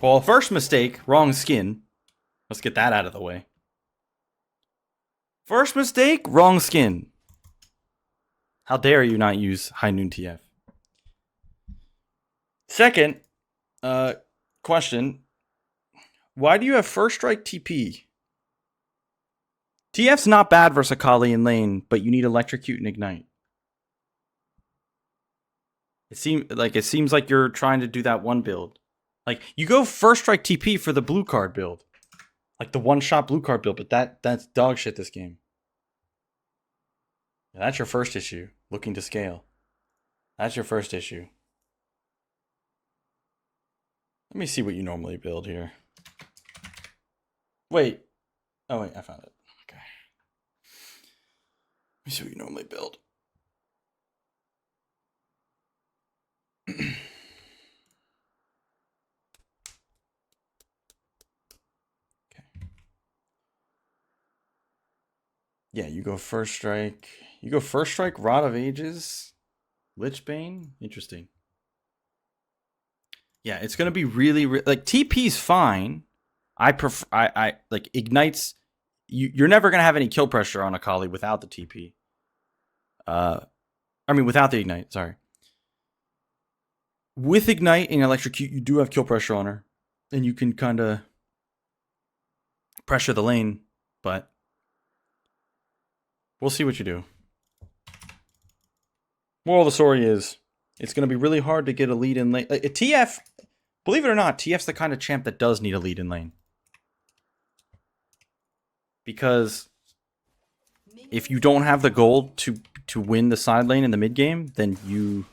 Well, first mistake, wrong skin. Let's get that out of the way. First mistake, wrong skin. How dare you not use High Noon TF? Second, question. Why do you have First Strike TP? TF's not bad versus Akali in lane, but you need Electrocute and Ignite. It seems like you're trying to do that one build. Like, you go First Strike TP for the blue card build. Like the one-shot blue card build, but that's dog shit this game. Yeah, that's your first issue. Looking to scale. That's your first issue. Let me see what you normally build here. Wait. Oh, wait, I found it. Okay. Let me see what you normally build. Yeah, you go First Strike. You go First Strike, Rod of Ages, Lichbane. Interesting. Yeah, it's gonna be really like TP's fine. I prefer I like Ignites. You're never gonna have any kill pressure on Akali without the TP. I mean without the Ignite. Sorry. With Ignite and Electrocute, you do have kill pressure on her, and you can kind of pressure the lane, but we'll see what you do. Moral of the story is, it's going to be really hard to get a lead in lane. TF, believe it or not, TF's the kind of champ that does need a lead in lane. Because if you don't have the gold to win the side lane in the mid game, then you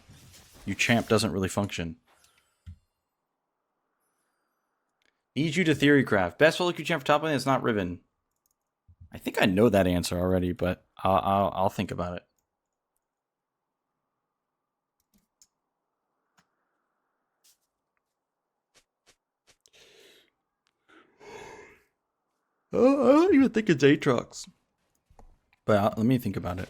champ doesn't really function. Need you to theorycraft. Best solo queue champ for top lane is not Riven. I think I know that answer already, but I'll think about it. Oh, I don't even think it's Aatrox. But let me think about it.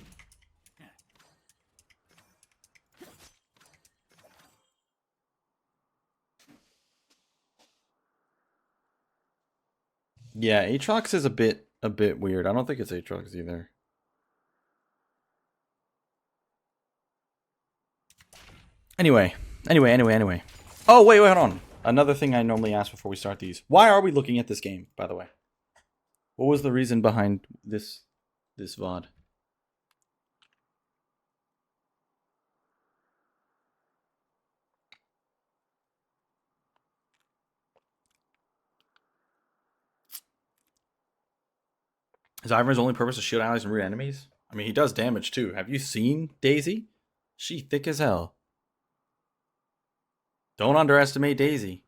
Yeah, Aatrox is a bit weird. I don't think it's Aatrox either. Anyway. Oh, wait, hold on. Another thing I normally ask before we start these. Why are we looking at this game, by the way? What was the reason behind this VOD? Is Ivan's only purpose to shield allies and root enemies? I mean, he does damage too. Have you seen Daisy? She thick as hell. Don't underestimate Daisy.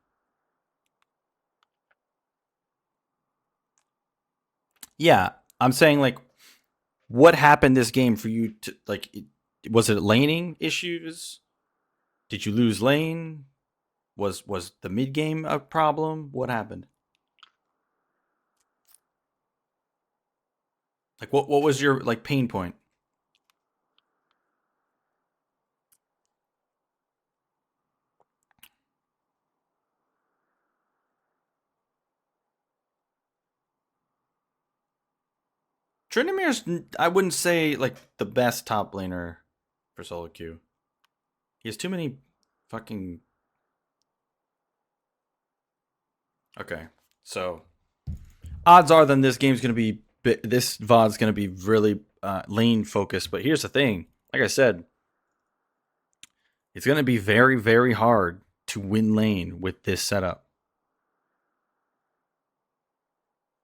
Yeah, I'm saying, like, what happened this game for you to, like, was it laning issues? Did you lose lane? Was the mid game a problem? What happened? Like, what was your, like, pain point? Trindamir's, I wouldn't say, like, the best top laner for solo queue. He has too many fucking... Okay, so odds are then this game's going to be, this VOD's going to be really lane focused. But here's the thing. Like I said, it's going to be very, very hard to win lane with this setup.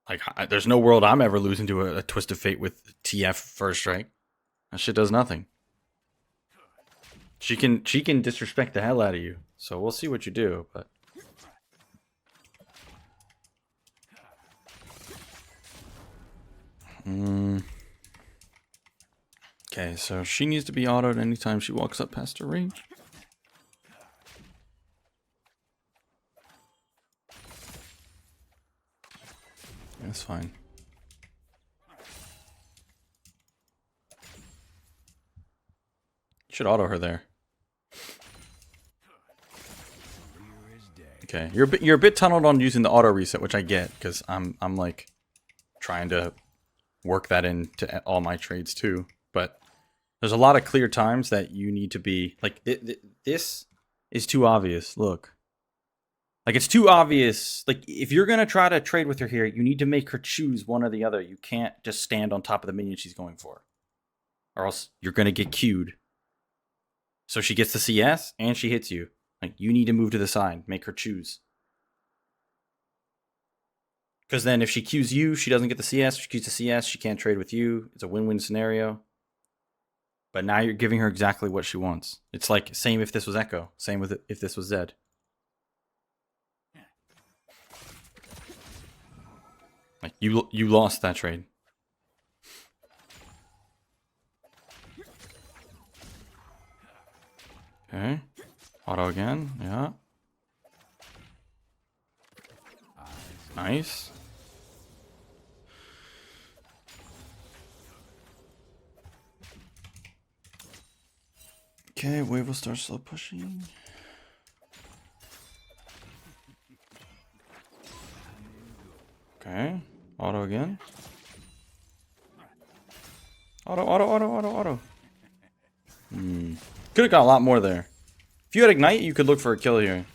Like, there's no world I'm ever losing to a Twist of Fate with TF First Strike. That shit does nothing. She can disrespect the hell out of you. So we'll see what you do, but... Okay, so she needs to be autoed anytime she walks up past her range. That's fine. Should auto her there. Okay, you're a bit tunneled on using the auto reset, which I get because I'm like trying to work that into all my trades too. But there's a lot of clear times that you need to be like this is too obvious. Look, like it's too obvious. Like if you're gonna try to trade with her here, you need to make her choose one or the other. You can't just stand on top of the minion she's going for, or else you're gonna get queued. So she gets the CS and she hits you. Like you need to move to the side, make her choose. Because then if she queues you, she doesn't get the CS. If she queues the CS, she can't trade with you. It's a win-win scenario. But now you're giving her exactly what she wants. It's like same if this was Echo. Same with if this was Zed. Like you lost that trade. Okay. Auto again. Yeah. Nice. Okay, wave will start slow pushing. Okay, auto again. Auto. Could have got a lot more there. If you had Ignite, you could look for a kill here.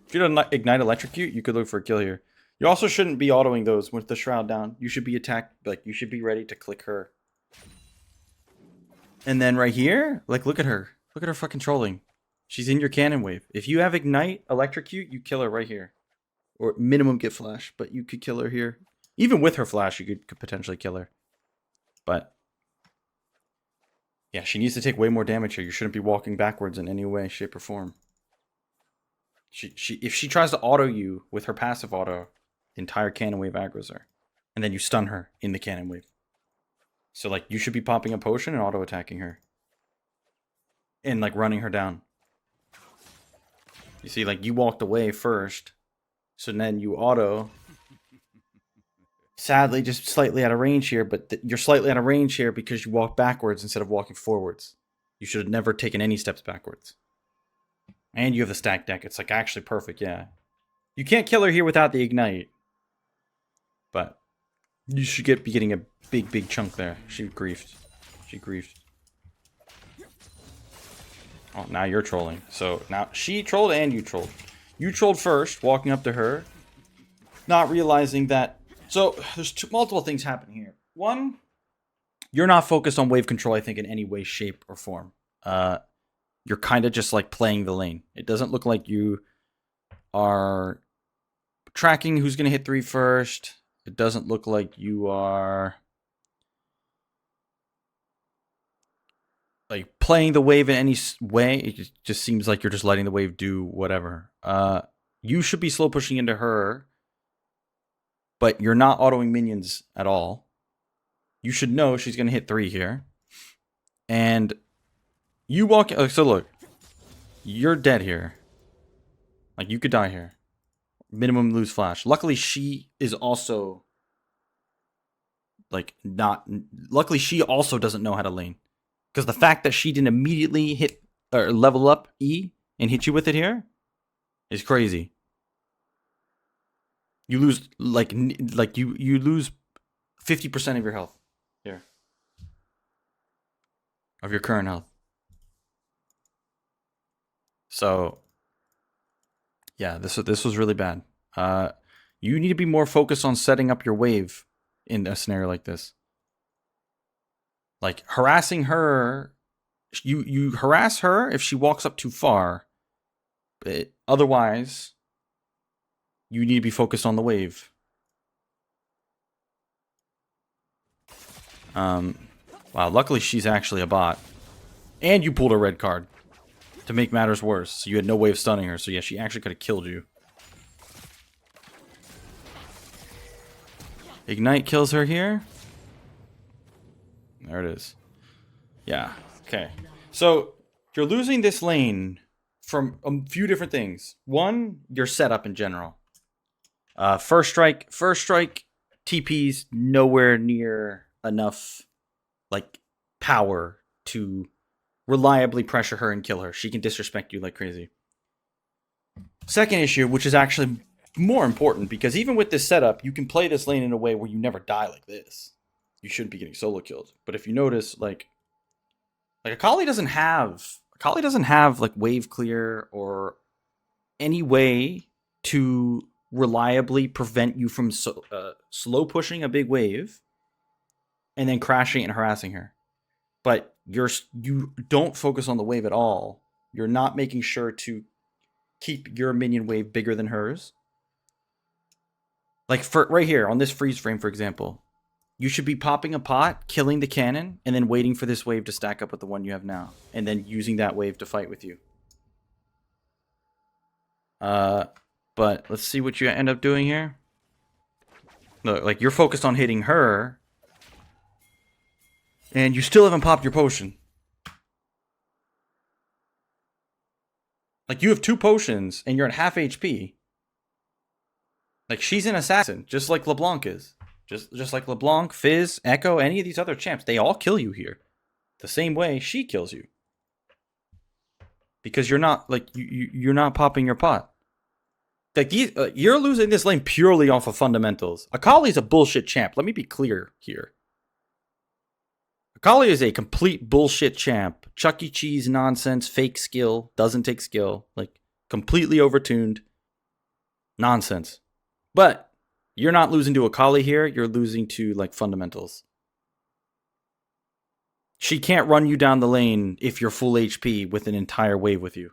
If you had Ignite Electrocute, you could look for a kill here. You also shouldn't be autoing those with the Shroud down. You should be attacked, like, you should be ready to click her. And then right here, like, look at her. Look at her fucking trolling. She's in your cannon wave. If you have Ignite Electrocute, you kill her right here. Or minimum get Flash, but you could kill her here. Even with her Flash, you could potentially kill her. But yeah, she needs to take way more damage here. You shouldn't be walking backwards in any way, shape, or form. If she tries to auto you with her passive auto, the entire cannon wave aggroes her. And then you stun her in the cannon wave. So, like, you should be popping a potion and auto-attacking her. And, like, running her down. You see, like, you walked away first. So then you auto. Sadly, just slightly out of range here. But you're slightly out of range here because you walk backwards instead of walking forwards. You should have never taken any steps backwards. And you have the stack deck. It's, like, actually perfect, yeah. You can't kill her here without the Ignite. But you should be getting a big chunk there. She griefed. Oh, now you're trolling. So now she trolled and you trolled. You trolled first, walking up to her, not realizing that. So there's multiple things happening here. One, you're not focused on wave control, I think, in any way, shape, or form. You're kind of just like playing the lane. It doesn't look like you are tracking who's going to hit 3 first. It doesn't look like you are like playing the wave in any way. It just seems like you're just letting the wave do whatever. You should be slow pushing into her, but you're not autoing minions at all. You should know she's going to hit 3 here. And you walk... So look, you're dead here. Like, you could die here. Minimum lose Flash. Luckily, she is also... like, not... Luckily, she also doesn't know how to lane. Because the fact that she didn't immediately hit... or level up E and hit you with it here is crazy. You lose... Like you lose 50% of your health. Here. Of your current health. So... yeah, this was really bad. You need to be more focused on setting up your wave in a scenario like this. Like, harassing her... You harass her if she walks up too far. But otherwise, you need to be focused on the wave. Wow, luckily she's actually a bot. And you pulled a red card to make matters worse. So you had no way of stunning her. So yeah, she actually could have killed you. Ignite kills her here. There it is. Yeah, okay. So you're losing this lane from a few different things. One, your setup in general. First strike TP's nowhere near enough like power to reliably pressure her and kill her. She can disrespect you like crazy. Second issue, which is actually more important, because even with this setup, you can play this lane in a way where you never die like this. You shouldn't be getting solo killed. But if you notice, like Akali doesn't have like wave clear or any way to reliably prevent you from slow pushing a big wave and then crashing and harassing her. But you don't focus on the wave at all. You're not making sure to keep your minion wave bigger than hers. Like for right here on this freeze frame, for example, you should be popping a pot, killing the cannon, and then waiting for this wave to stack up with the one you have now, and then using that wave to fight with you. But let's see what you end up doing here. Look, like you're focused on hitting her, and you still haven't popped your potion. Like you have 2 potions, and you're at half HP. Like she's an assassin, just like LeBlanc is. Just like LeBlanc, Fizz, Echo, any of these other champs, they all kill you here. The same way she kills you. Because you're not like you're not popping your pot. Like you're losing this lane purely off of fundamentals. Akali's a bullshit champ. Let me be clear here. Akali is a complete bullshit champ. Chuck E. Cheese nonsense, fake skill, doesn't take skill, like completely overtuned nonsense. But you're not losing to Akali here. You're losing to like fundamentals. She can't run you down the lane if you're full HP with an entire wave with you.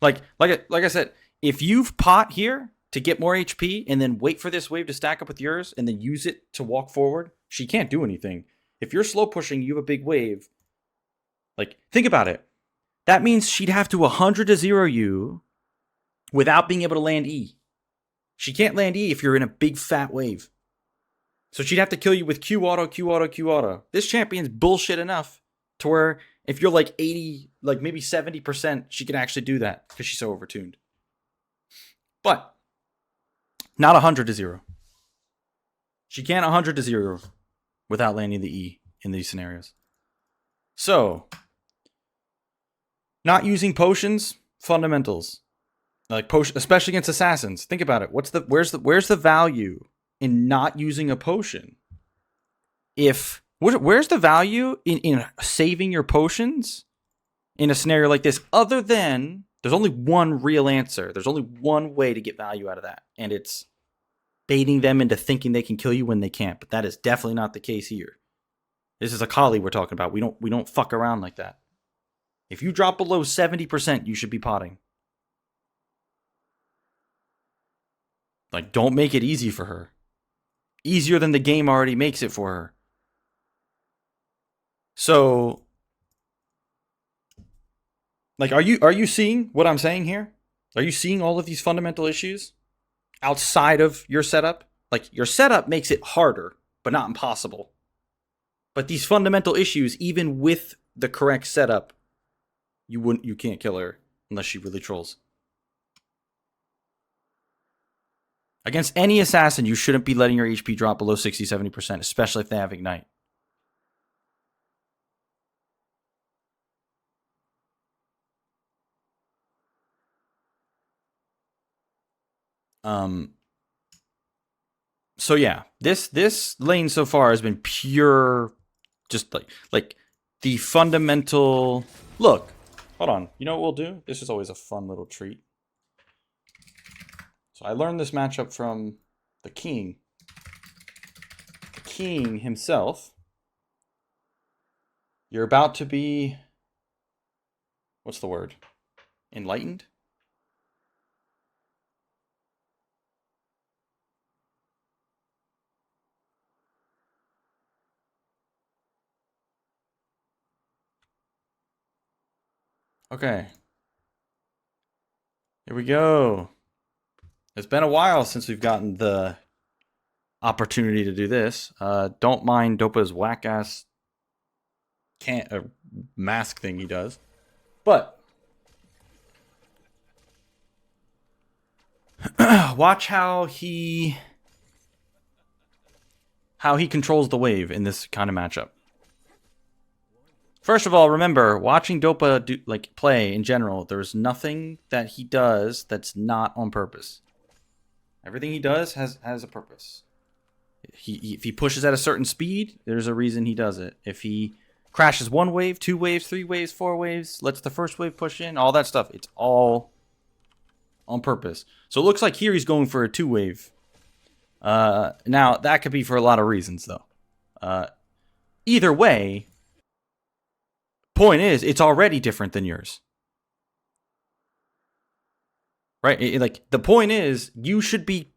Like I said, if you've pot here to get more HP and then wait for this wave to stack up with yours and then use it to walk forward, she can't do anything. If you're slow pushing, you have a big wave. Like, think about it. That means she'd have to 100 to 0 you without being able to land E. She can't land E if you're in a big fat wave. So she'd have to kill you with Q auto, Q auto, Q auto. This champion's bullshit enough to where if you're like 80, like maybe 70%, she can actually do that because she's so overtuned. But not 100 to 0. She can't 100 to 0 without landing the E in these scenarios. So, not using potions, fundamentals. Like potion, especially against assassins. Think about it. Where's the value in not using a potion? Where's the value in saving your potions in a scenario like this? Other than there's only one real answer. There's only one way to get value out of that, and it's baiting them into thinking they can kill you when they can't. But that is definitely not the case here. This is Akali we're talking about. We don't fuck around like that. If you drop below 70%, you should be potting. Like, don't make it easy for her. Easier than the game already makes it for her. So, like, are you seeing what I'm saying here? Are you seeing all of these fundamental issues outside of your setup? Like, your setup makes it harder, but not impossible. But these fundamental issues, even with the correct setup, you can't kill her unless she really trolls. Against any assassin, you shouldn't be letting your HP drop below 60-70%, especially if they have Ignite. So yeah, this lane so far has been pure, just like the fundamental. Look, hold on. You know what we'll do? This is always a fun little treat. So I learned this matchup from the king himself. You're about to be, what's the word? Enlightened? Okay. Here we go. It's been a while since we've gotten the opportunity to do this. Don't mind Dopa's whack-ass mask thing he does. But watch how he controls the wave in this kind of matchup. First of all, remember, watching Dopa play in general, there's nothing that he does that's not on purpose. Everything he does has a purpose. If he pushes at a certain speed, there's a reason he does it. If he crashes 1 wave, 2 waves, 3 waves, 4 waves, lets the first wave push in, all that stuff, it's all on purpose. So it looks like here he's going for a 2 wave. Now, that could be for a lot of reasons, though. Either way, point is, it's already different than yours. Right? The point is, you should be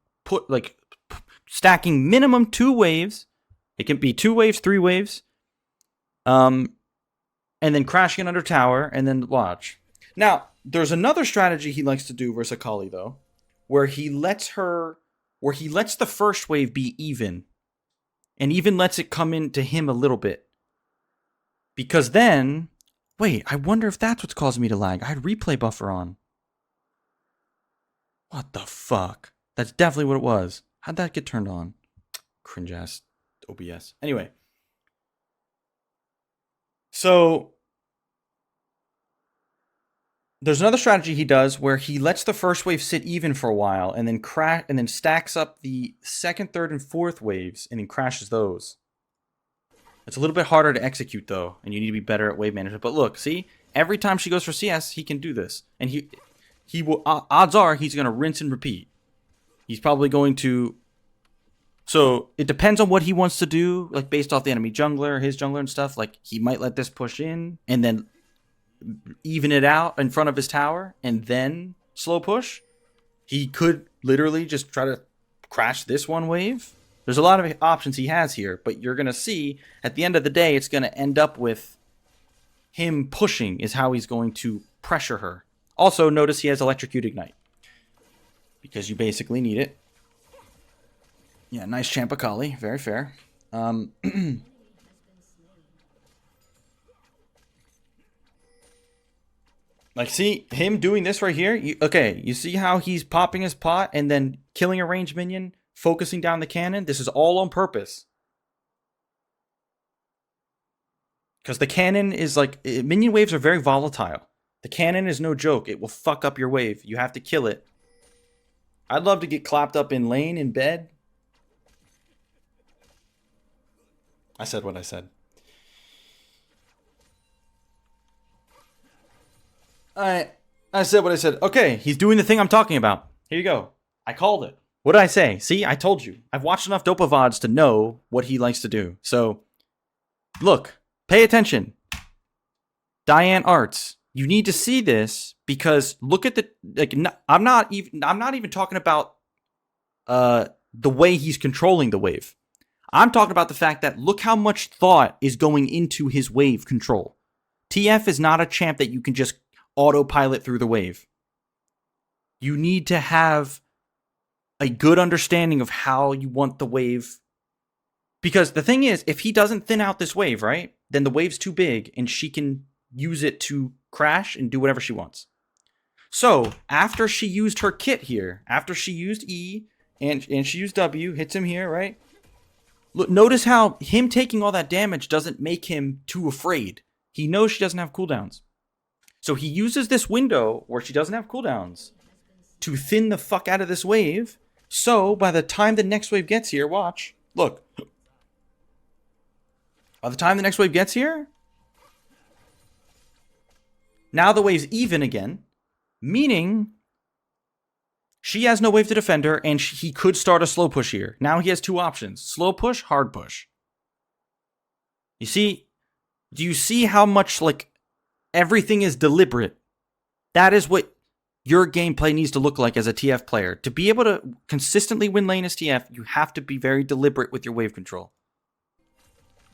stacking minimum 2 waves. It can be 2 waves, 3 waves. And then crashing under tower, and then watch. Now, there's another strategy he likes to do versus Akali, though, where he lets the first wave be even, and even lets it come into him a little bit. Because then, wait, I wonder if that's what's causing me to lag. I had replay buffer on. What the fuck? That's definitely what it was. How'd that get turned on? Cringe ass OBS. Anyway. So there's another strategy he does where he lets the first wave sit even for a while and then stacks up the second, third, and fourth waves and then crashes those. It's a little bit harder to execute though, and you need to be better at wave management. But look, see, every time she goes for CS, he can do this, and he will. Odds are he's going to rinse and repeat. He's probably going to. So it depends on what he wants to do, like based off the enemy jungler, his jungler and stuff. Like he might let this push in and then even it out in front of his tower and then slow push. He could literally just try to crash this 1 wave. There's a lot of options he has here, but you're going to see at the end of the day, it's going to end up with him pushing is how he's going to pressure her. Also, notice he has Electrocute Ignite because you basically need it. Yeah, nice champ Akali. Very fair. Like, see, him doing this right here? You see how he's popping his pot and then killing a ranged minion, focusing down the cannon? This is all on purpose. Because the cannon is minion waves are very volatile. The cannon is no joke. It will fuck up your wave. You have to kill it. I'd love to get clapped up in lane, in bed. I said what I said. I said what I said. Okay, he's doing the thing I'm talking about. Here you go. I called it. What did I say? See, I told you. I've watched enough Dopa VODs to know what he likes to do. So, look, pay attention. DiantArts. You need to see this because look at I'm not even talking about the way he's controlling the wave. I'm talking about the fact that look how much thought is going into his wave control. TF is not a champ that you can just autopilot through the wave. You need to have a good understanding of how you want the wave. Because the thing is, if he doesn't thin out this wave, right, then the wave's too big and she can use it to crash and do whatever she wants. So after she used her kit here, after she used E and she used W, hits him here, right? Look, notice how him taking all that damage doesn't make him too afraid. He knows she doesn't have cooldowns. So he uses this window where she doesn't have cooldowns to thin the fuck out of this wave. So by the time the next wave gets here, watch, look. By the time the next wave gets here, now the wave's even again, meaning she has no wave to defend her, and he could start a slow push here. Now he has 2 options. Slow push, hard push. You see? Do you see how much, everything is deliberate? That is what your gameplay needs to look like as a TF player. To be able to consistently win lane as TF, you have to be very deliberate with your wave control.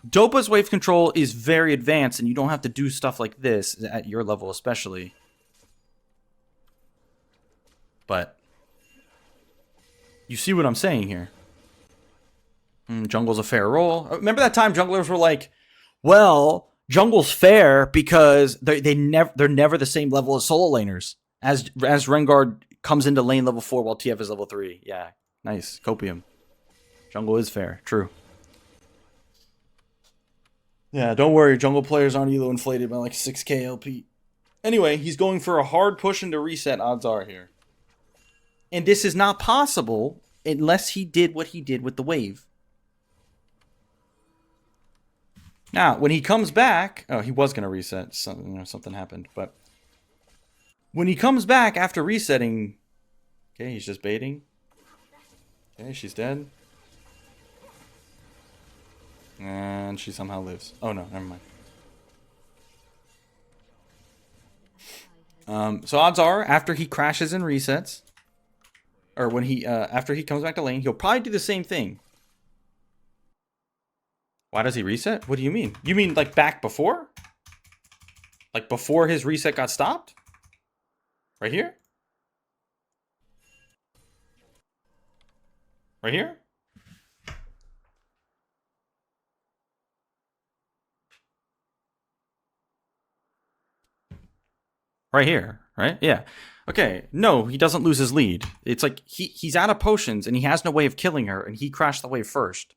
Dopa's wave control is very advanced, and you don't have to do stuff like this at your level especially. But you see what I'm saying here. Jungle's a fair role. Remember that time junglers were like, well, jungle's fair because they're never the same level as solo laners. As Rengar comes into lane level 4 while TF is level 3. Yeah, nice. Copium. Jungle is fair. True. Yeah, don't worry. Jungle players aren't elo inflated by like 6k LP. Anyway, he's going for a hard push into reset, odds are here. And this is not possible unless he did what he did with the wave. Now, when he comes back, oh, he was going to reset. Something happened. But when he comes back after resetting, okay, he's just baiting. Okay, she's dead. And she somehow lives. Oh, no, never mind. So odds are, after he crashes and resets, or when he, after he comes back to lane, he'll probably do the same thing. Why does he reset? What do you mean? You mean like back before? Like before his reset got stopped? Right here? Right here? Right here, right? Yeah. Okay, no, he doesn't lose his lead. It's like he's out of potions and he has no way of killing her and he crashed the wave first.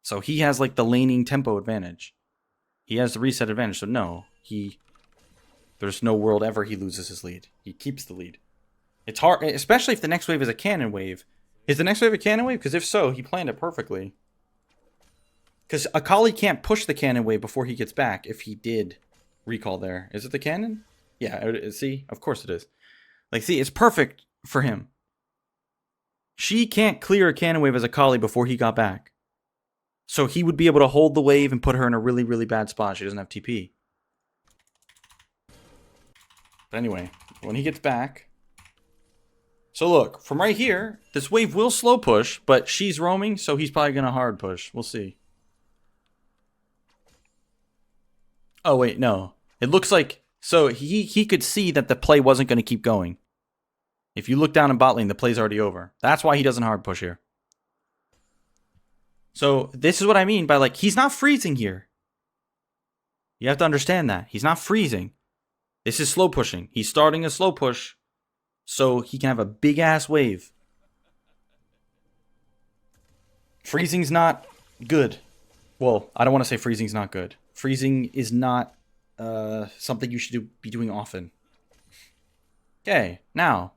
So he has like the laning tempo advantage. He has the reset advantage, so no, there's no world ever he loses his lead. He keeps the lead. It's hard, especially if the next wave is a cannon wave. Is the next wave a cannon wave? Because if so, he planned it perfectly. Because Akali can't push the cannon wave before he gets back if he did recall there. Is it the cannon? Yeah, see? Of course it is. Like, see, it's perfect for him. She can't clear a cannon wave as Akali before he got back. So he would be able to hold the wave and put her in a really, really bad spot. She doesn't have TP. But anyway, when he gets back... So look, from right here, this wave will slow push, but she's roaming, so he's probably going to hard push. We'll see. Oh, wait, no. It looks like... So he could see that the play wasn't going to keep going. If you look down in bot lane, the play's already over. That's why he doesn't hard push here. So this is what I mean by like, he's not freezing here. You have to understand that. He's not freezing. This is slow pushing. He's starting a slow push so he can have a big ass wave. Freezing's not good. Well, I don't want to say freezing's not good. Freezing is not something you should be doing often. Okay, now.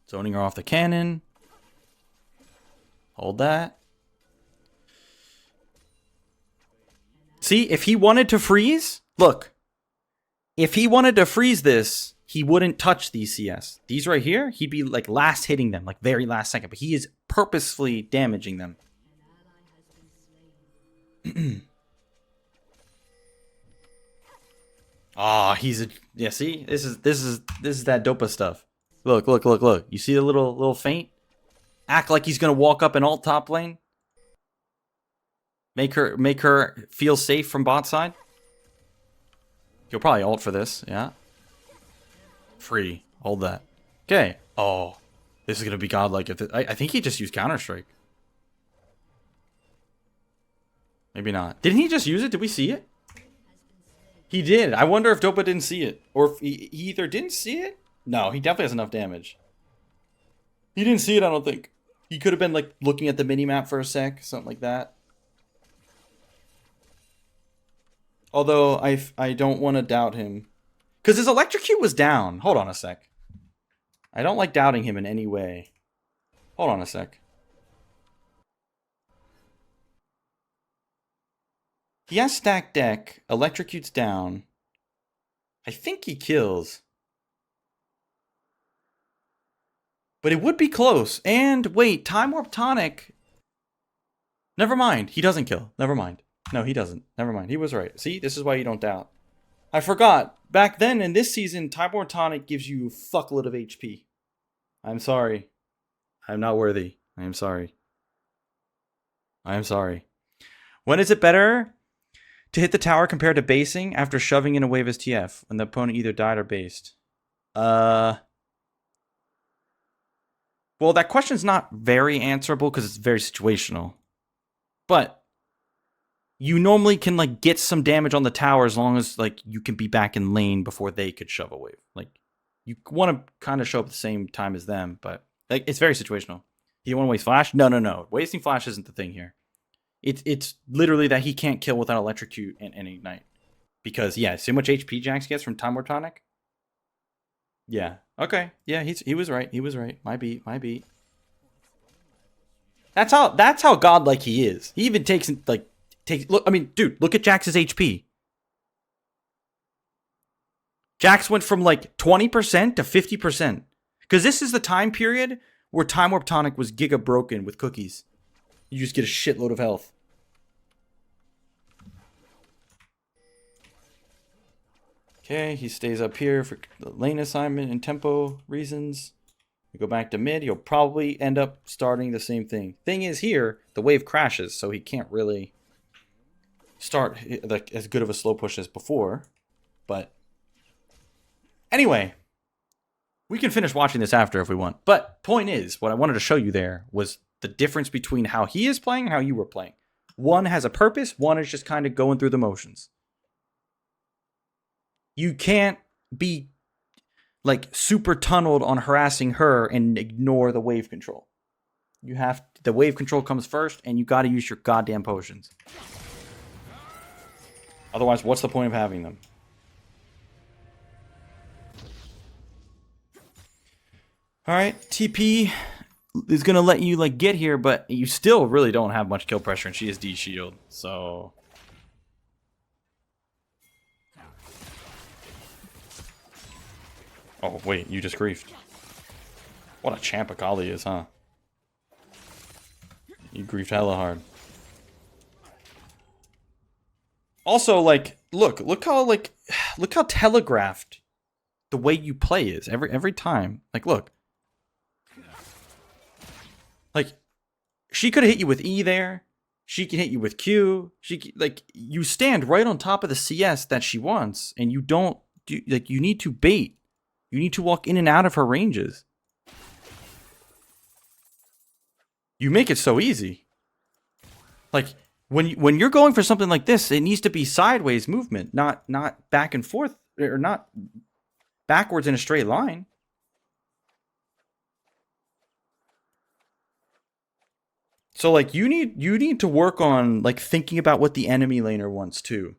Zoning her off the cannon. Hold that. See, if he wanted to freeze, look. If he wanted to freeze this, he wouldn't touch these CS. These right here, he'd be like last hitting them, like very last second. But he is purposefully damaging them. Ah, he's a yeah. See, this is that dopa stuff. Look. You see the little feint? Act like he's gonna walk up and ult top lane. Make her feel safe from bot side. He'll probably ult for this, yeah. Free. Hold that. Okay. Oh, this is gonna be godlike. If I think he just used Counter-Strike. Maybe not. Didn't he just use it? Did we see it? He did. I wonder if Dopa didn't see it. Or if he either didn't see it. No, he definitely has enough damage. He didn't see it, I don't think. He could have been like looking at the minimap for a sec. Something like that. Although I don't want to doubt him. Because his electrocute was down. Hold on a sec. I don't like doubting him in any way. Hold on a sec. He has stacked deck. Electrocute's down. I think he kills. But it would be close. And wait, Time Warp Tonic. Never mind. He doesn't kill. Never mind. No, he doesn't. Never mind. He was right. See, this is why you don't doubt. I forgot. Back then in this season, Time Warp Tonic gives you a fuckload of HP. I'm sorry. I'm not worthy. I am sorry. I am sorry. When is it better to hit the tower compared to basing after shoving in a wave as TF? When the opponent either died or based? Well, that question's not very answerable because it's very situational. But you normally can like get some damage on the tower as long as like you can be back in lane before they could shove a wave. Like you want to kind of show up at the same time as them, but like it's very situational. Do you want to waste flash? No. Wasting flash isn't the thing here. It's literally that he can't kill without electrocute and ignite. Because yeah, see how much HP Jax gets from Time Warp Tonic? Yeah. Okay. Yeah, he was right. He was right. My beat. My beat. That's how godlike he is. He even takes look. I mean, dude, look at Jax's HP. Jax went from like 20% to 50%. Because this is the time period where Time Warp Tonic was giga broken with cookies. You just get a shitload of health. Okay, he stays up here for the lane assignment and tempo reasons. We go back to mid. He'll probably end up starting the same thing. Thing is here, the wave crashes, so he can't really start like as good of a slow push as before. But anyway, we can finish watching this after if we want. But point is, what I wanted to show you there was the difference between how he is playing and how you were playing. One has a purpose. One is just kind of going through the motions. You can't be like super tunneled on harassing her and ignore the wave control. You have the wave control comes first, and you got to use your goddamn potions. Otherwise, what's the point of having them? All right, TP is gonna let you like get here, but you still really don't have much kill pressure, and she is D shield, so. Oh, wait, you just griefed. What a champ Akali is, huh? You griefed hella hard. Also, like, look how telegraphed the way you play is every time. Like, look. Like, she could have hit you with E there. She can hit you with Q. You stand right on top of the CS that she wants, and you don't do, like, you need to bait. You need to walk in and out of her ranges. You make it so easy. Like, when you're going for something like this, it needs to be sideways movement, not back and forth, or not backwards in a straight line. So like you need to work on like thinking about what the enemy laner wants too.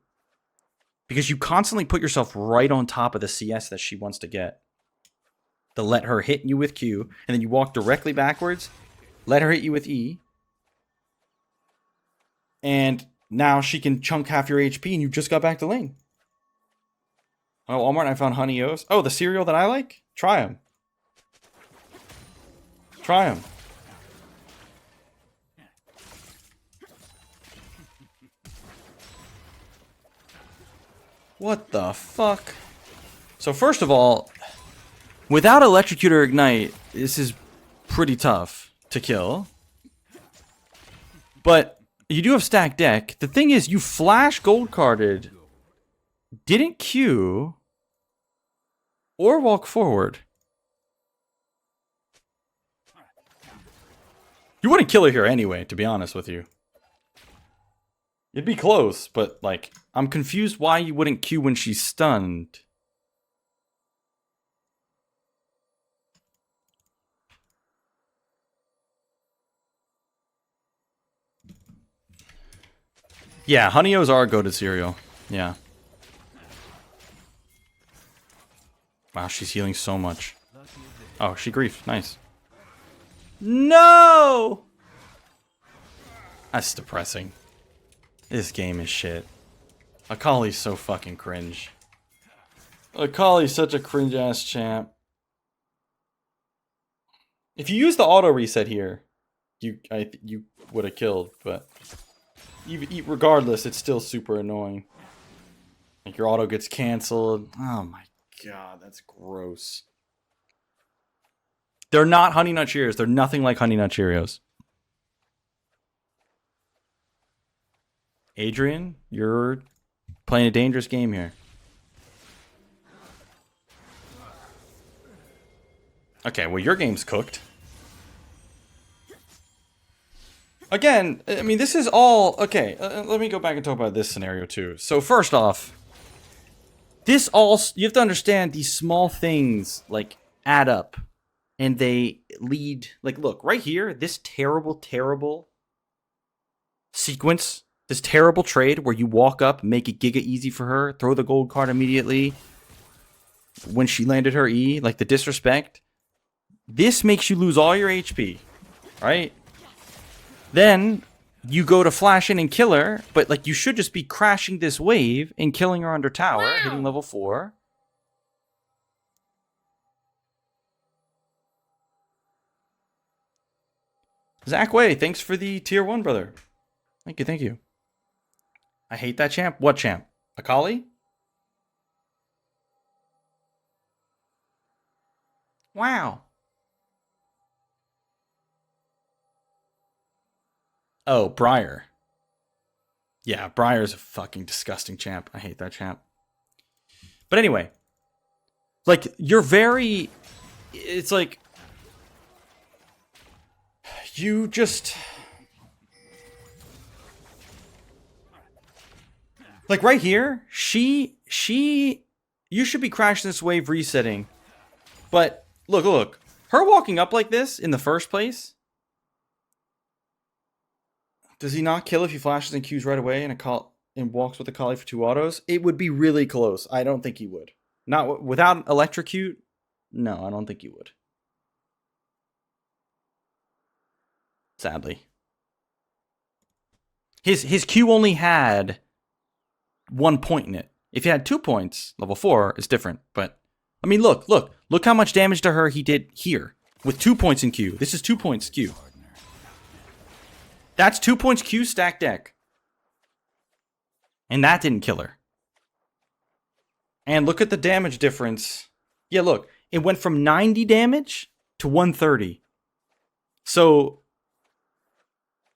Because you constantly put yourself right on top of the CS that she wants to get. To let her hit you with Q, and then you walk directly backwards, let her hit you with E, and now she can chunk half your HP and you just got back to lane. Oh, Walmart, and I found Honey O's. Oh, the cereal that I like? Try them. Try them. What the fuck? So first of all, without Electrocute or Ignite, this is pretty tough to kill. But you do have stacked deck. The thing is, you flash gold carded, didn't Q, or walk forward. You wouldn't kill her here anyway, to be honest with you. It'd be close, but like, I'm confused why you wouldn't Q when she's stunned. Yeah, Honey O's are a go-to cereal. Yeah. Wow, she's healing so much. Oh, she griefed. Nice. No! That's depressing. This game is shit. Akali's so fucking cringe. Akali's such a cringe-ass champ. If you use the auto reset here, you would have killed, but regardless, it's still super annoying. Like your auto gets canceled. Oh my god, that's gross. They're not Honey Nut Cheerios. They're nothing like Honey Nut Cheerios. Adrian, you're playing a dangerous game here. Okay, well, your game's cooked. Again, I mean, this is all... Okay, let me go back and talk about this scenario, too. So, first off, this all... You have to understand these small things, like, add up. And they lead... Like, look, right here, this terrible, terrible sequence, this terrible trade where you walk up, make it giga easy for her, throw the gold card immediately when she landed her E, like the disrespect. This makes you lose all your HP, right? Then you go to flash in and kill her, but like you should just be crashing this wave and killing her under tower, hitting level 4. Zach Way, thanks for the tier 1, brother. Thank you, thank you. I hate that champ. What champ? Akali? Wow. Oh, Briar. Yeah, Briar's a fucking disgusting champ. I hate that champ. But anyway, like, you're very... It's like... You just... Like, right here, you should be crashing this wave resetting. But, look. Her walking up like this in the first place... Does he not kill if he flashes and Qs right away and walks with the Kali for 2 autos? It would be really close. I don't think he would. Not without electrocute. No, I don't think he would. Sadly, his Q only had 1 point in it. If he had 2 points, level 4 is different. But I mean, look how much damage to her he did here with 2 points in Q. This is 2 points Q. That's 2 points Q stack deck. And that didn't kill her. And look at the damage difference. Yeah, look. It went from 90 damage to 130. So,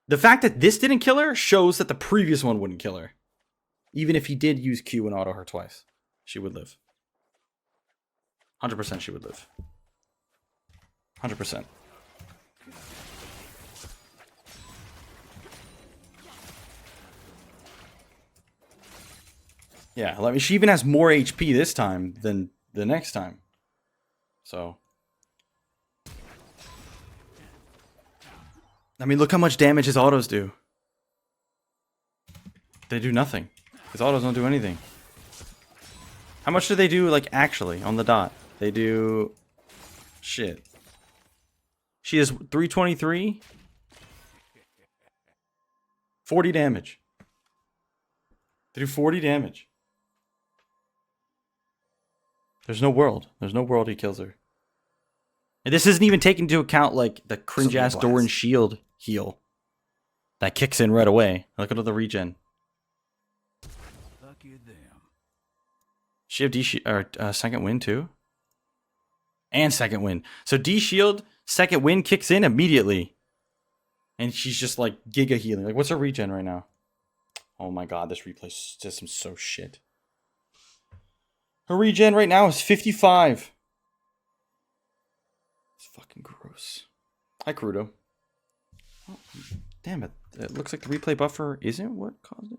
the fact that this didn't kill her shows that the previous one wouldn't kill her. Even if he did use Q and auto her twice. She would live. 100% she would live. 100%. Yeah, she even has more HP this time than the next time. So. I mean, look how much damage his autos do. They do nothing. His autos don't do anything. How much do they do, like, actually, on the dot? They do... Shit. She has 323. 40 damage. They do 40 damage. There's no world. There's no world he kills her. And this isn't even taking into account, like, the cringe-ass Doran shield heal. That kicks in right away. Look at the regen. Lucky them. She have second wind, too? And second wind. So D-shield, second wind kicks in immediately. And she's just, like, giga healing. Like, what's her regen right now? Oh my god, this replay system's so shit. Her regen right now is 55. It's fucking gross. Hi, Crudo. Oh, damn it. It looks like the replay buffer isn't what caused it.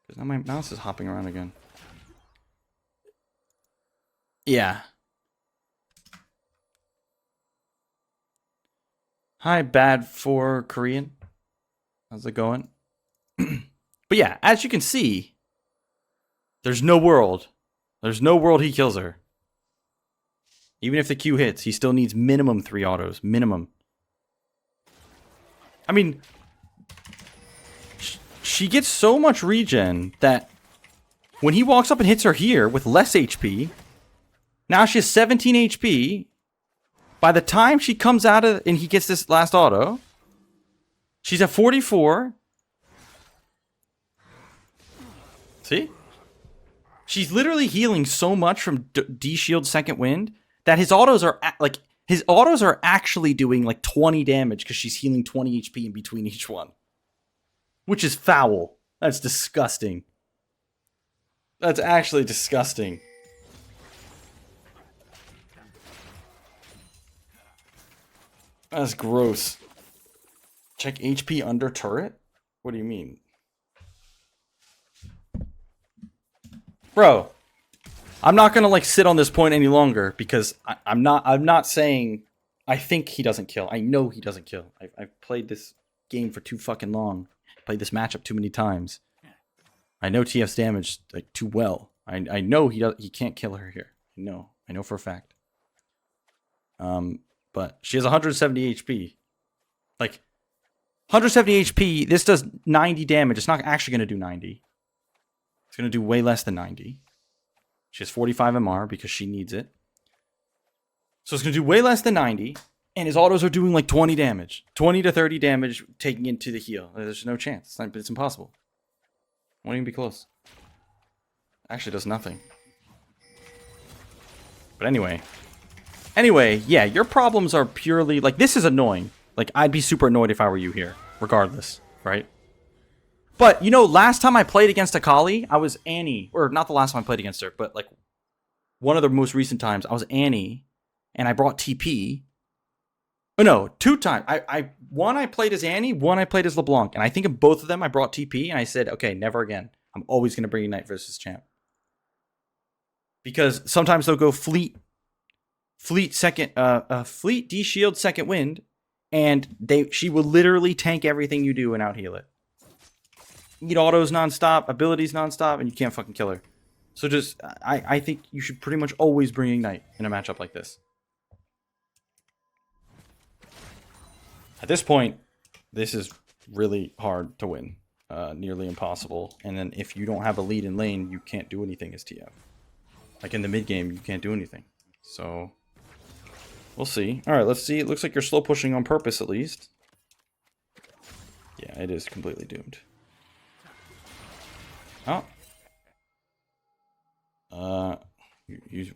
Because now my mouse is hopping around again. Yeah. Hi, bad for Korean. How's it going? But yeah, as you can see, there's no world. There's no world he kills her. Even if the Q hits, he still needs minimum 3 autos. Minimum. I mean, she gets so much regen that when he walks up and hits her here with less HP, now she has 17 HP. By the time she comes out of and he gets this last auto, she's at 44. See? She's literally healing so much from D-shield second wind that his autos are actually doing like 20 damage because she's healing 20 HP in between each one. Which is foul. That's disgusting. That's actually disgusting. That's gross. Check HP under turret? What do you mean? Bro, I'm not gonna like sit on this point any longer because I'm not saying I think he doesn't kill. I know he doesn't kill. I've played this game for too fucking long. Played this matchup too many times. I know TF's damage like too well. I know he can't kill her here. I know for a fact. But she has 170 HP. Like 170 HP. This does 90 damage. It's not actually going to do 90. It's going to do way less than 90. She has 45 MR because she needs it. So it's going to do way less than 90. And his autos are doing like 20 damage. 20 to 30 damage taking into the heal. There's no chance. It's impossible. Won't even be close. Actually does nothing. But anyway, yeah, your problems are purely, like, this is annoying. Like, I'd be super annoyed if I were you here, regardless, right? But, you know, last time I played against Akali, I was Annie. Or, not the last time I played against her, but, like, one of the most recent times, I was Annie, and I brought TP. Oh, no, 2 times. One I played as Annie, one I played as LeBlanc. And I think in both of them, I brought TP, and I said, okay, never again. I'm always going to bring Ignite versus Champ. Because sometimes they'll go Fleet D-Shield second wind, and she will literally tank everything you do and out-heal it. Eat autos nonstop, abilities nonstop, and you can't fucking kill her. So just, I think you should pretty much always bring Ignite in a matchup like this. At this point, this is really hard to win. Nearly impossible. And then if you don't have a lead in lane, you can't do anything as TF. Like in the mid game, you can't do anything. So, we'll see. Alright, let's see. It looks like you're slow pushing on purpose, at least. Yeah, it is completely doomed. Oh.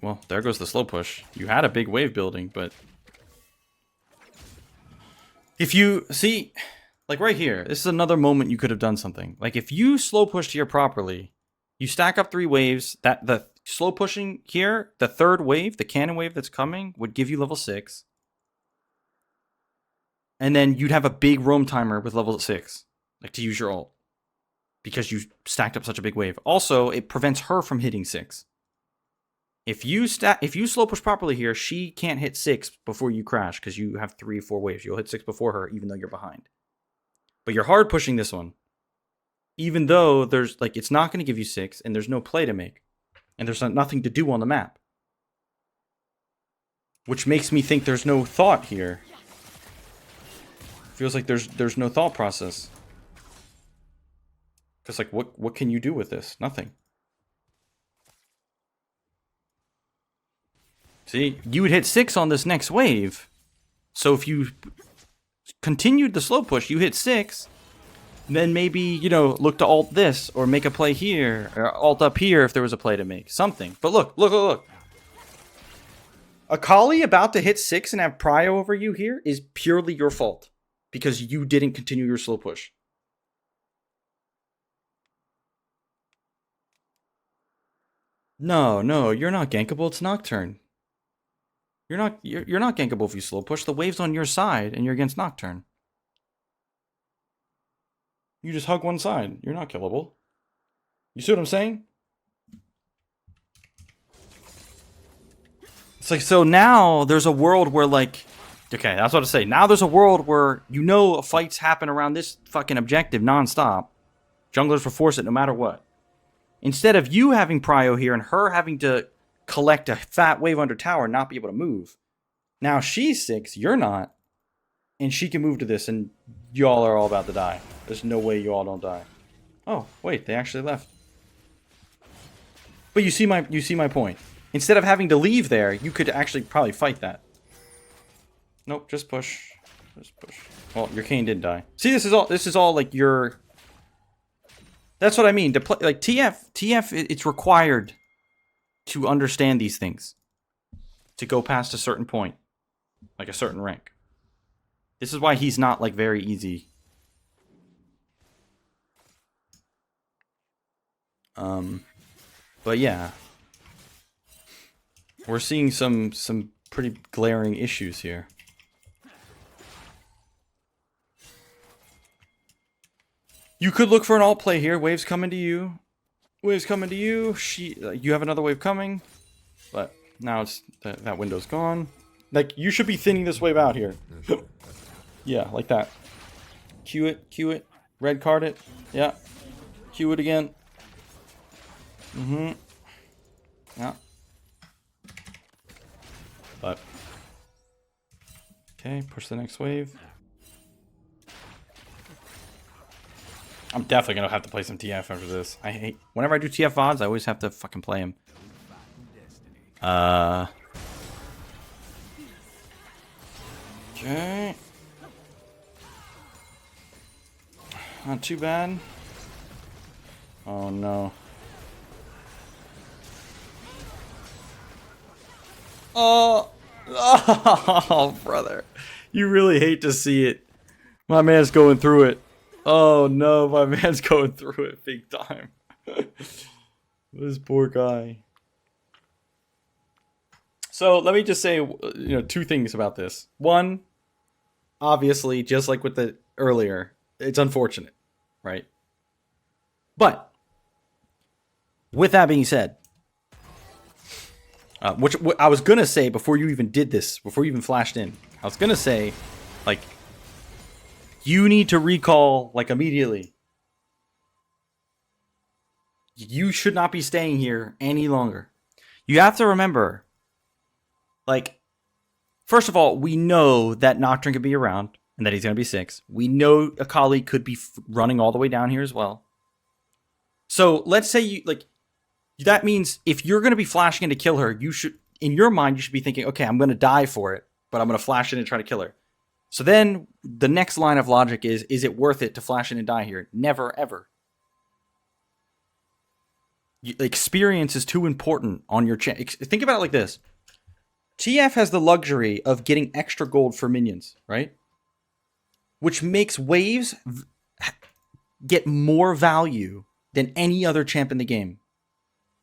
Well, there goes the slow push. You had a big wave building, but... If you... See, like right here, this is another moment you could have done something. Like if you slow pushed here properly, you stack up 3 waves, the slow pushing here, the 3rd wave, the cannon wave that's coming, would give you level 6. And then you'd have a big roam timer with level 6, like to use your ult. Because you stacked up such a big wave. Also, it prevents her from hitting 6. If you slow push properly here, she can't hit 6 before you crash, because you have 3 or 4 waves. You'll hit 6 before her, even though you're behind. But you're hard pushing this one. Even though there's, like, it's not going to give you 6, and there's no play to make. And there's nothing to do on the map. Which makes me think there's no thought here. Feels like there's no thought process. Because, like, what can you do with this? Nothing. See, you would hit 6 on this next wave. So if you continued the slow push, you hit 6... Then maybe, you know, look to ult this, or make a play here, or ult up here if there was a play to make. Something. But look. Akali about to hit 6 and have prio over you here is purely your fault. Because you didn't continue your slow push. No, you're not gankable, it's Nocturne. You're not gankable if you slow push. The wave's on your side, and you're against Nocturne. You just hug one side. You're not killable. You see what I'm saying? It's like, so now there's a world where, like... Okay, that's what I say. Now there's a world where, you know, fights happen around this fucking objective nonstop. Junglers will force it no matter what. Instead of you having prio here and her having to collect a fat wave under tower and not be able to move. Now she's 6, you're not. And she can move to this, and y'all are all about to die. There's no way you all don't die. Oh, wait, they actually left. But you see my point. Instead of having to leave there, you could actually probably fight that. Nope, just push. Just push. Well, your Kayn did die. See, this is all like your... That's what I mean. To play, like TF, it's required to understand these things. To go past a certain point. Like a certain rank. This is why he's not, like, very easy. But yeah. We're seeing some pretty glaring issues here. You could look for an alt play here. Wave's coming to you. Wave's coming to you. You have another wave coming. But now it's that window's gone. Like, you should be thinning this wave out here. Yeah, like that. Q it. Red card it. Yeah. Q it again. Yeah. But. Okay, push the next wave. I'm definitely gonna have to play some TF after this. I hate whenever I do TF VODs, I always have to fucking play him. Okay. Not too bad. Oh no. Oh, oh, brother. You really hate to see it. My man's going through it. Oh no, my man's going through it big time. This poor guy. So let me just say, two things about this. One, obviously, just like with the earlier, it's unfortunate, right? But with that being said, which I was gonna say before you even did this, before you even flashed in, I was gonna say, like, you need to recall, like, immediately. You should not be staying here any longer. You have to remember, like, first of all, we know that Nocturne could be around and that he's going to be 6. We know Akali could be running all the way down here as well. So let's say you, like, that means if you're going to be flashing in to kill her, you should, in your mind, you should be thinking, okay, I'm going to die for it, but I'm going to flash in and try to kill her. So then the next line of logic is it worth it to flash in and die here? Never, ever. Experience is too important on your channel. Think about it like this. TF has the luxury of getting extra gold for minions, right? Which makes waves get more value than any other champ in the game.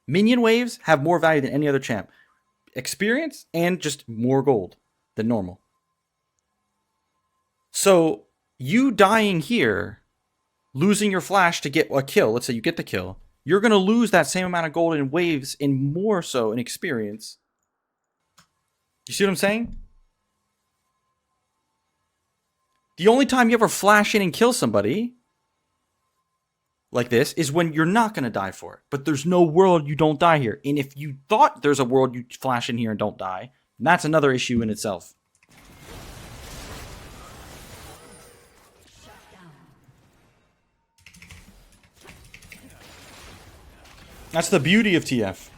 Minion waves have more value than any other champ. Experience and just more gold than normal. So you dying here, losing your flash to get a kill, let's say you get the kill, you're going to lose that same amount of gold in waves and more so in experience. You see what I'm saying? The only time you ever flash in and kill somebody like this is when you're not going to die for it. But there's no world you don't die here. And if you thought there's a world you flash in here and don't die, that's another issue in itself. That's the beauty of TF.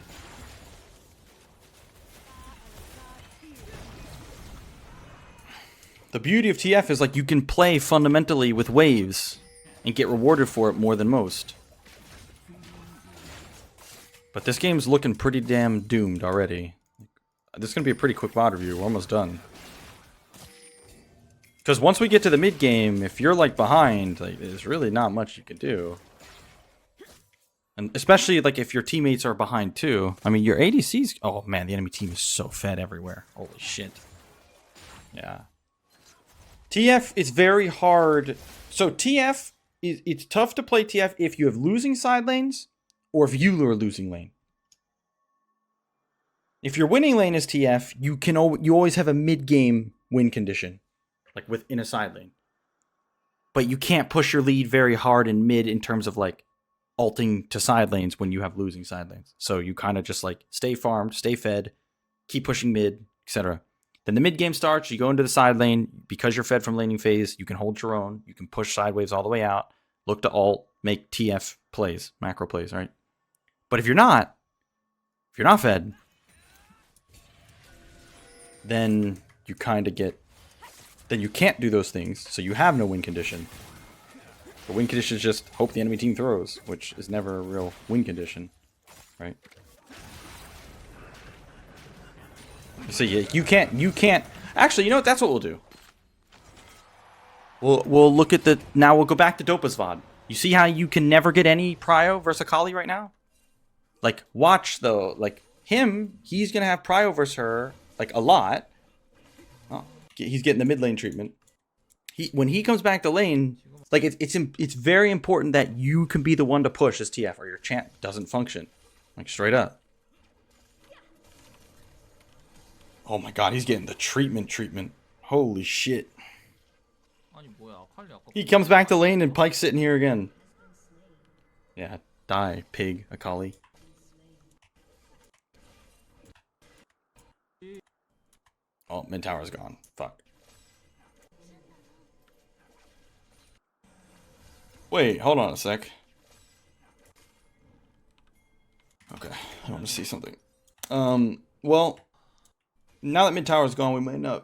The beauty of TF is, like, you can play fundamentally with waves and get rewarded for it more than most. But this game's looking pretty damn doomed already. This is going to be a pretty quick VOD review. We're almost done. Because once we get to the mid game, if you're, like, behind, like, there's really not much you can do. And especially, like, if your teammates are behind, too. I mean, your ADC's... Oh, man, the enemy team is so fed everywhere. Holy shit. Yeah. TF is very hard. So, TF, it's tough to play TF if you have losing side lanes or if you are losing lane. If your winning lane is TF, you always have a mid-game win condition, like, within a side lane. But you can't push your lead very hard in mid in terms of, like, ulting to side lanes when you have losing side lanes. So you kind of just, like, stay farmed, stay fed, keep pushing mid, etc. Then the mid game starts, you go into the side lane. Because you're fed from laning phase, you can hold your own. You can push side waves all the way out, look to ult, make TF plays, macro plays, right? But if you're not fed, then you kind of get, then you can't do those things, so you have no win condition. The win condition is just hope the enemy team throws, which is never a real win condition, right? So you can't. Actually, you know what? That's what we'll do. We'll look at now we'll go back to Dopa's VOD. You see how you can never get any prio versus Akali right now? Like, watch though. Like, he's gonna have prio versus her, like, a lot. Oh, he's getting the mid lane treatment. When he comes back to lane, like, it's very important that you can be the one to push as TF, or your champ doesn't function. Like, straight up. Oh my god, he's getting the treatment. Holy shit. He comes back to lane and Pike's sitting here again. Yeah, die, pig, Akali. Oh, mid tower's gone. Fuck. Wait, hold on a sec. Okay, I want to see something. Well, now that mid tower's gone,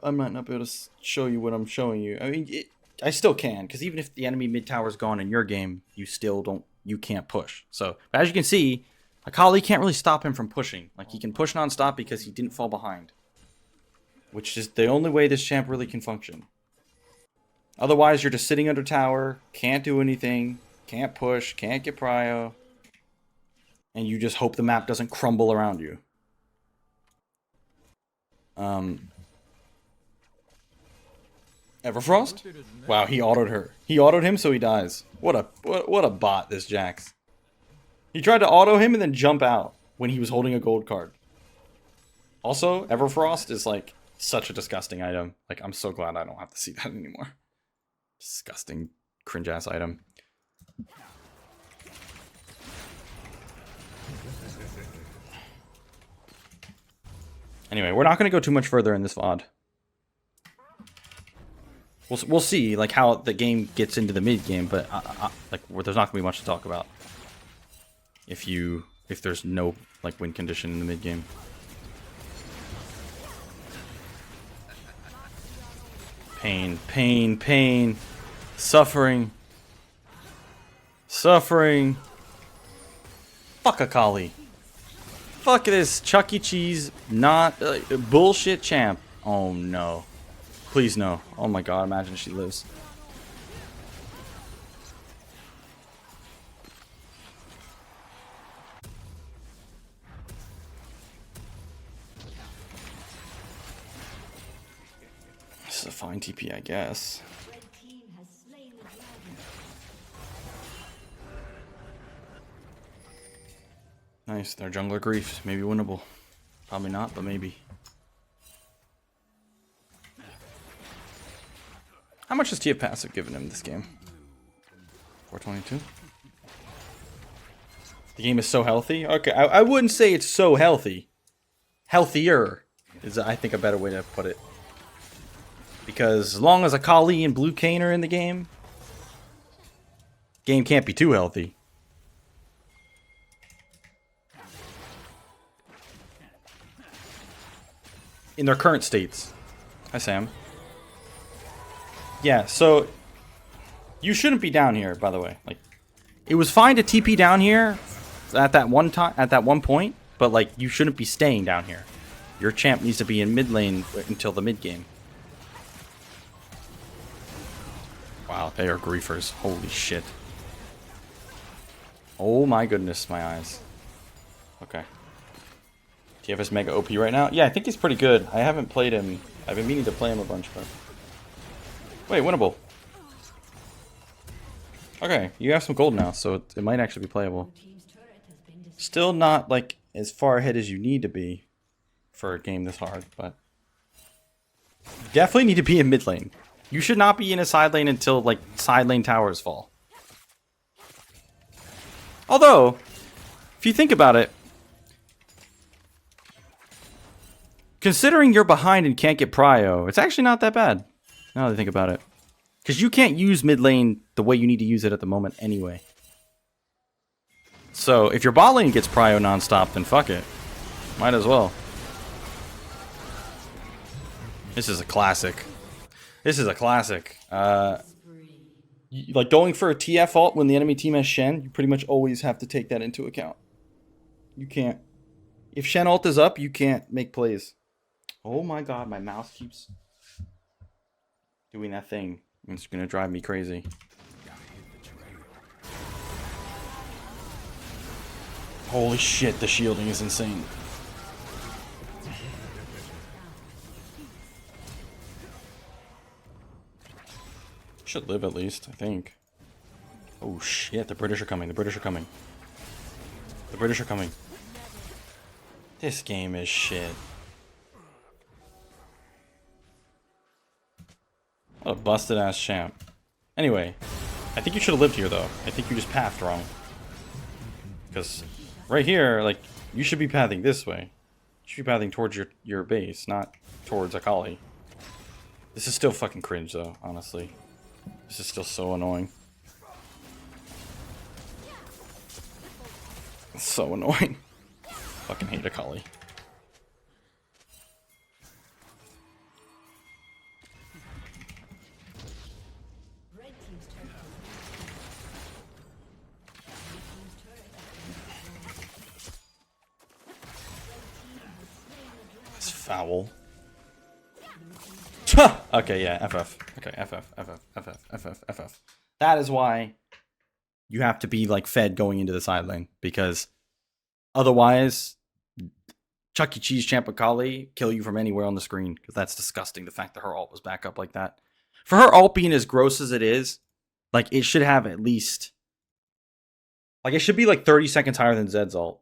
I might not be able to show you what I'm showing you. I mean, I still can, because even if the enemy mid tower's gone in your game, you can't push. So, as you can see, Akali can't really stop him from pushing. Like, he can push non-stop because he didn't fall behind. Which is the only way this champ really can function. Otherwise, you're just sitting under tower, can't do anything, can't push, can't get prio. And you just hope the map doesn't crumble around you. Everfrost? Wow, he autoed her. He autoed him so he dies. What a bot, this Jax. He tried to auto him and then jump out when he was holding a gold card. Also, Everfrost is like such a disgusting item. Like, I'm so glad I don't have to see that anymore. Disgusting, cringe-ass item. Anyway, we're not going to go too much further in this VOD. We'll see like how the game gets into the mid game, but like there's not going to be much to talk about if there's no like win condition in the mid game. Pain, pain, pain, suffering, suffering. Fuck Akali. Fuck this Chuck E. Cheese, not bullshit champ. Oh no. Please no. Oh my god, imagine she lives. This is a fine TP, I guess. Nice, their jungler griefs. Maybe winnable. Probably not, but maybe. How much has TF passive given him this game? 422? The game is so healthy? Okay, I wouldn't say it's so healthy. Healthier is, I think, a better way to put it. Because as long as Akali and Blue Kayn are in the game can't be too healthy. In their current states. Hi, Sam. Yeah, so you shouldn't be down here, by the way. Like, it was fine to TP down here at that one point, but like you shouldn't be staying down here. Your champ needs to be in mid lane until the mid game. Wow, they are griefers. Holy shit. Oh my goodness, my eyes. Okay. TF is mega OP right now? Yeah, I think he's pretty good. I haven't played him. I've been meaning to play him a bunch, but... Wait, winnable. Okay, you have some gold now, so it might actually be playable. Still not, like, as far ahead as you need to be for a game this hard, but... Definitely need to be in mid lane. You should not be in a side lane until, like, side lane towers fall. Although, if you think about it, considering you're behind and can't get prio, it's actually not that bad. Now that I think about it. Because you can't use mid lane the way you need to use it at the moment anyway. So, if your bot lane gets prio non-stop, then fuck it. Might as well. This is a classic. This is a classic. Like, going for a TF ult when the enemy team has Shen, you pretty much always have to take that into account. You can't. If Shen ult is up, you can't make plays. Oh my god, my mouse keeps doing that thing. It's gonna drive me crazy. Holy shit, the shielding is insane. Should live at least, I think. Oh shit, the British are coming, the British are coming. The British are coming. This game is shit. What a busted ass champ. Anyway, I think you should have lived here, though. I think you just pathed wrong. Because right here, like, you should be pathing this way. You should be pathing towards your base, not towards Akali. This is still fucking cringe, though, honestly. This is still so annoying. It's so annoying. Fucking hate Akali. It's foul. Okay, yeah, FF. Okay, FF. That is why you have to be, like, fed going into the side lane, because otherwise, Chuck E. Cheese Champ Akali kill you from anywhere on the screen, because that's disgusting, the fact that her ult was back up like that. For her ult being as gross as it is, like, it should have at least... Like, it should be, like, 30 seconds higher than Zed's ult.